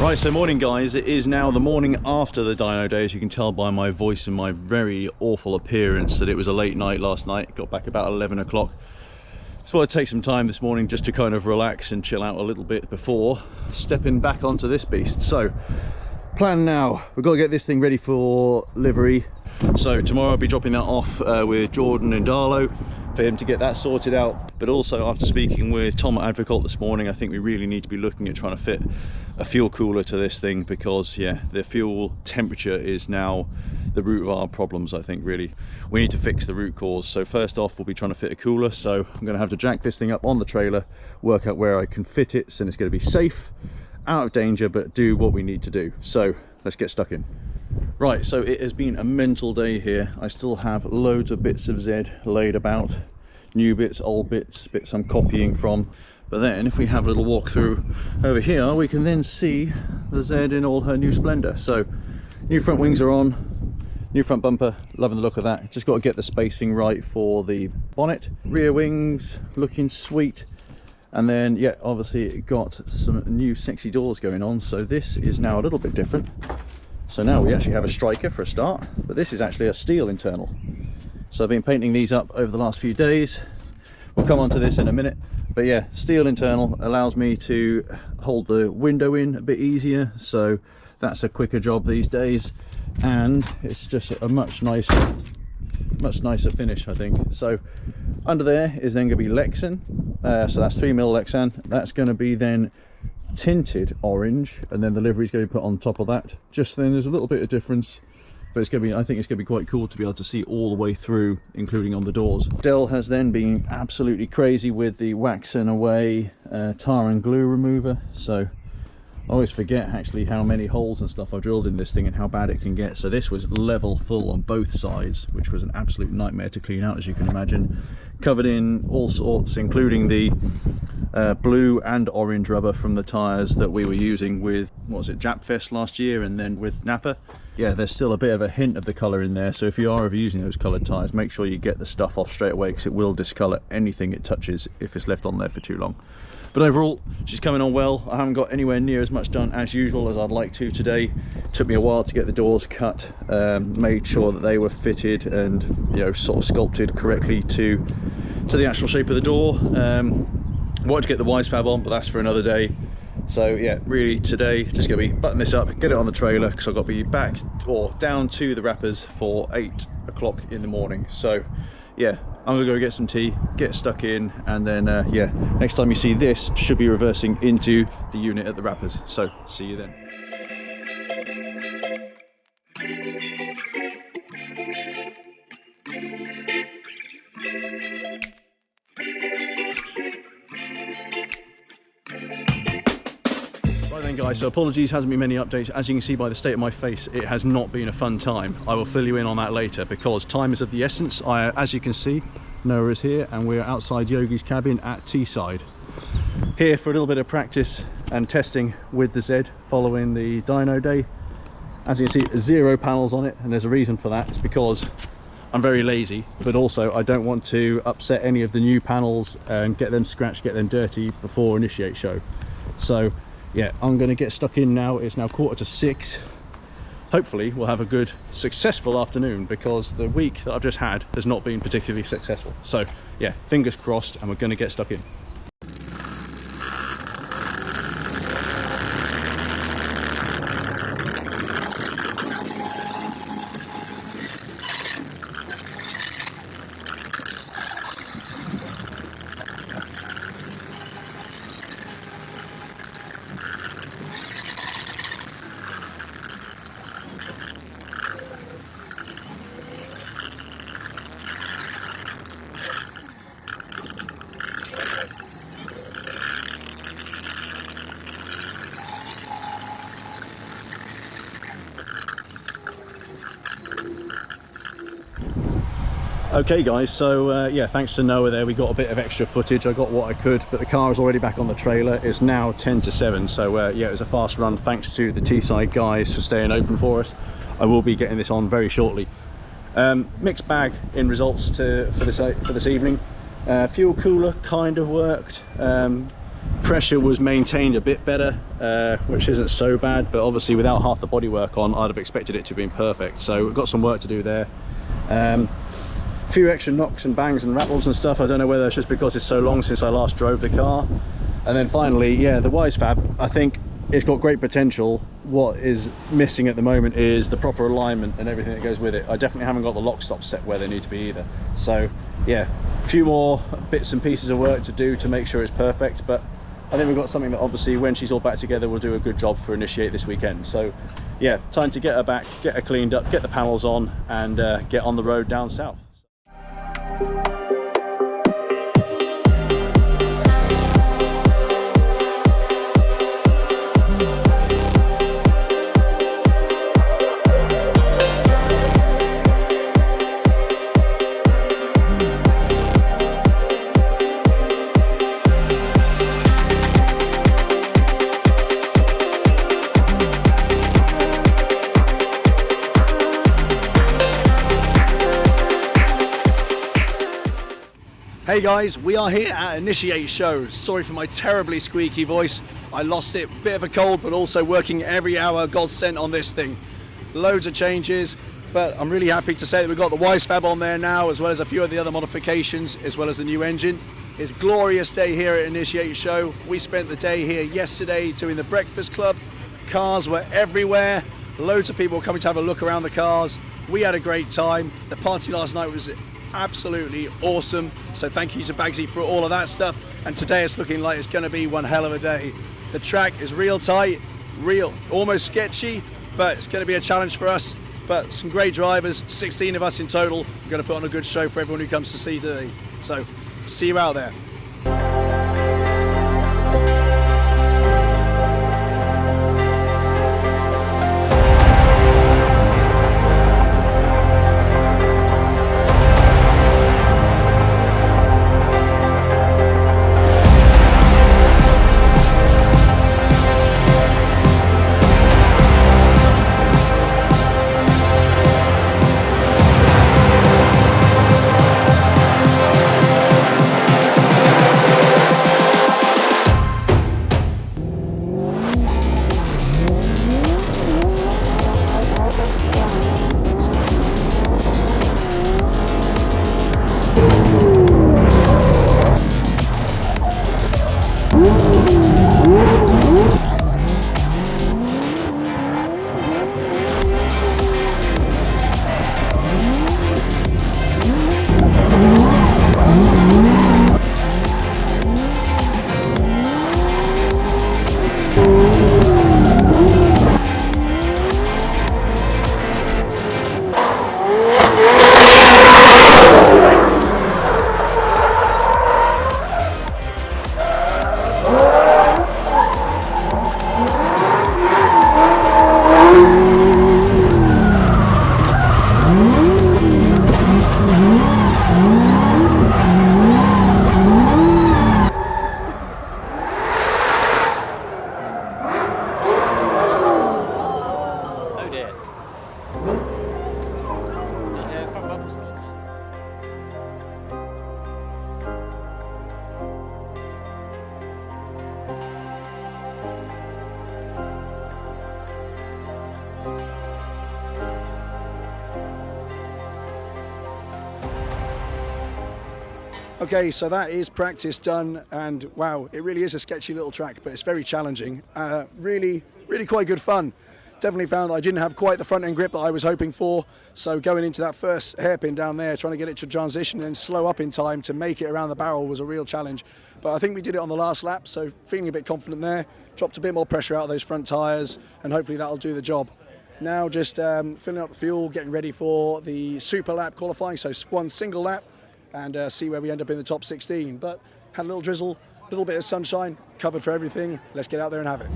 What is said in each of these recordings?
Right, so morning guys, it is now the morning after the dyno day. As you can tell by my voice and my very awful appearance that it was a late night last night. Got back about 11 o'clock. So I'd take some time this morning just to kind of relax and chill out a little bit before stepping back onto this beast. So plan now, we've got to get this thing ready for livery. So tomorrow I'll be dropping that off with Jordan and Darlow for him to get that sorted out. But also, after speaking with Tom at Advocate this morning, I think we really need to be looking at trying to fit a fuel cooler to this thing, because yeah, the fuel temperature is now the root of our problems. I think really we need to fix the root cause. So first off, we'll be trying to fit a cooler. So I'm going to have to jack this thing up on the trailer, work out where I can fit it so it's going to be safe, out of danger, but do what we need to do. So let's get stuck in. Right, so it has been a mental day here. I still have loads of bits of Z laid about, new bits, old bits, bits I'm copying from. But then if we have a little walk through over here, we can then see the Z in all her new splendor. So new front wings are on, new front bumper, loving the look of that. Just got to get the spacing right for the bonnet. Rear wings looking sweet. And then yeah, obviously it got some new sexy doors going on, so this is now a little bit different. So now we actually have a striker for a start, but this is actually a steel internal. So I've been painting these up over the last few days. We'll come on to this in a minute. But yeah, steel internal allows me to hold the window in a bit easier, so that's a quicker job these days, and it's just a much nicer finish, I think. So under there is then going to be Lexan, so that's 3mm Lexan. That's going to be then tinted orange, and then the livery is going to be put on top of that. Just then there's a little bit of difference, but it's going to be, I think it's going to be quite cool to be able to see all the way through, including on the doors. Dell has then been absolutely crazy with the wax and away tar and glue remover. So I always forget actually how many holes and stuff I've drilled in this thing and how bad it can get. So this was level full on both sides, which was an absolute nightmare to clean out, as you can imagine. Covered in all sorts, including the blue and orange rubber from the tyres that we were using with, what was it, Japfest last year, and then with Napa. Yeah, there's still a bit of a hint of the colour in there, so if you are ever using those coloured tyres, make sure you get the stuff off straight away, because it will discolour anything it touches if it's left on there for too long. But overall, she's coming on well. I haven't got anywhere near as much done as usual as I'd like to today. It took me a while to get the doors cut, made sure that they were fitted and, you know, sort of sculpted correctly to the actual shape of the door. Wanted to get the wise fab on, but that's for another day. So yeah, really today just gonna be button this up, get it on the trailer, because I've got to be back or down to the wrappers for 8 o'clock in the morning. So yeah, I'm gonna go get some tea, get stuck in, and then yeah, next time you see this, should be reversing into the unit at the wrappers. So see you then. Right then guys, so apologies, hasn't been many updates. As you can see by the state of my face, it has not been a fun time. I will fill you in on that later, because time is of the essence. As you can see, Noah is here and we're outside Yogi's cabin at Teesside. Here for a little bit of practice and testing with the Z following the dyno day. As you can see, 0 panels on it, and there's a reason for that. It's because I'm very lazy, but also I don't want to upset any of the new panels and get them scratched, get them dirty before initiate show. So yeah, I'm going to get stuck in now. It's now 5:45. Hopefully we'll have a good, successful afternoon, because the week that I've just had has not been particularly successful. So yeah, fingers crossed, and we're going to get stuck in. Okay guys, so yeah, thanks to Noah there, we got a bit of extra footage. I got what I could, but the car is already back on the trailer. It's now 6:50, so yeah, it was a fast run. Thanks to the Teesside guys for staying open for us. I will be getting this on very shortly. Mixed bag in results for this evening. Fuel cooler kind of worked. pressure was maintained a bit better, which isn't so bad, but obviously without half the bodywork on, I'd have expected it to be perfect. So we've got some work to do there. A few extra knocks and bangs and rattles and stuff. I don't know whether it's just because it's so long since I last drove the car. And then finally, yeah, the Wisefab, I think it's got great potential. What is missing at the moment is the proper alignment and everything that goes with it. I definitely haven't got the lock stops set where they need to be either. So yeah, a few more bits and pieces of work to do to make sure it's perfect, but I think we've got something that obviously when she's all back together will do a good job for Initiate this weekend. So yeah, time to get her back, get her cleaned up, get the panels on, and get on the road down south. Hey guys, we are here at Initiate Show. Sorry for my terribly squeaky voice. I lost it, bit of a cold, but also working every hour God sent on this thing. Loads of changes, but I'm really happy to say that we've got the Wisefab on there now, as well as a few of the other modifications, as well as the new engine. It's a glorious day here at Initiate Show. We spent the day here yesterday doing the breakfast club. Cars were everywhere. Loads of people coming to have a look around the cars. We had a great time. The party last night was absolutely awesome, so thank you to Bagsy for all of that stuff, and today it's looking like it's going to be one hell of a day. The track is real tight, real almost sketchy, but it's going to be a challenge for us, but some great drivers, 16 of us in total. We're going to put on a good show for everyone who comes to see today, so see you out there. Okay, so that is practice done, and wow, it really is a sketchy little track, but it's very challenging. Really quite good fun. Definitely found I didn't have quite the front end grip that I was hoping for, so going into that first hairpin down there, trying to get it to transition and slow up in time to make it around the barrel was a real challenge. But I think we did it on the last lap, so feeling a bit confident there. Dropped a bit more pressure out of those front tyres, and hopefully that'll do the job. Now just filling up the fuel, getting ready for the super lap qualifying, so one single lap, and see where we end up in the top 16. But had a little drizzle, a little bit of sunshine, covered for everything. Let's get out there and have it.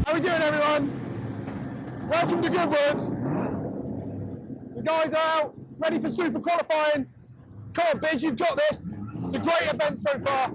How we doing, everyone? Welcome to Goodwood. The guys are out, ready for super qualifying. Come on, Biz, you've got this. It's a great event so far.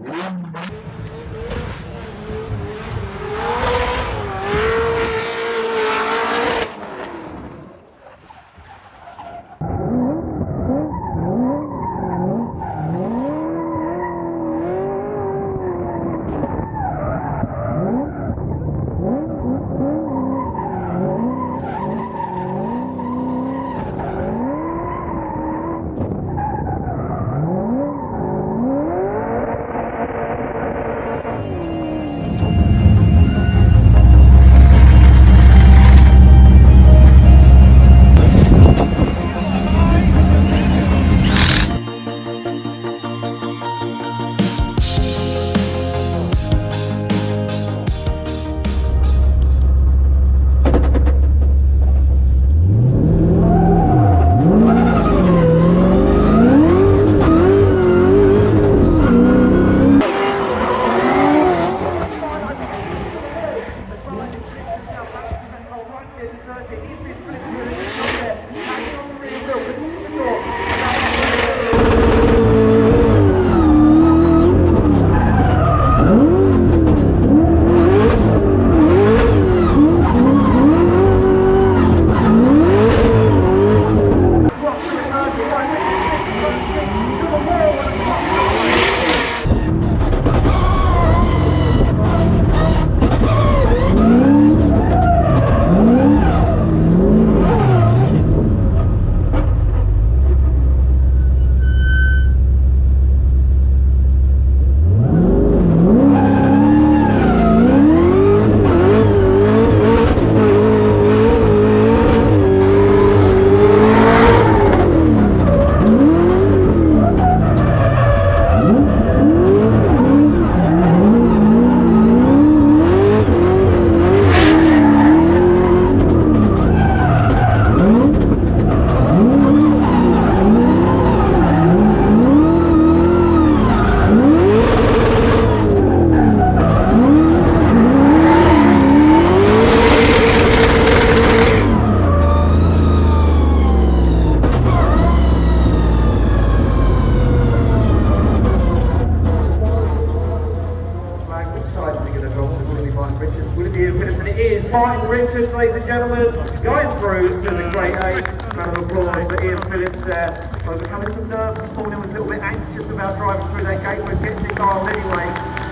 Martin Richards, ladies and gentlemen, going through to the Great Eight. Round of applause for Ian Phillips there. Overcoming some nerves this morning, was a little bit anxious about driving through that gate, but getting it dialed anyway.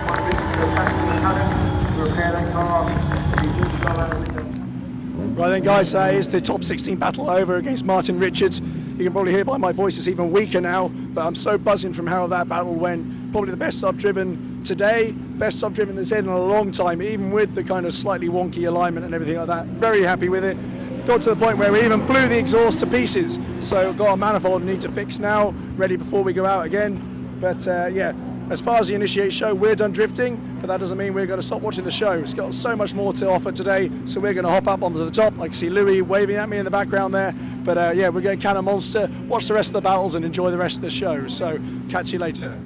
Martin Richards goes back to the paddock to repair that car. Right then guys, it's the top 16 battle over against Martin Richards. You can probably hear by my voice it's even weaker now, but I'm so buzzing from how that battle went. Probably the best I've driven today, best I've driven this head in a long time, even with the kind of slightly wonky alignment and everything like that. Very happy with it. Got to the point where we even blew the exhaust to pieces. So got a manifold need to fix now, ready before we go out again. But yeah, as far as the Initiate show, we're done drifting, but that doesn't mean we're going to stop watching the show. It's got so much more to offer today, so we're going to hop up onto the top. I can see Louis waving at me in the background there. But yeah, we're going to can a monster, watch the rest of the battles and enjoy the rest of the show. So catch you later.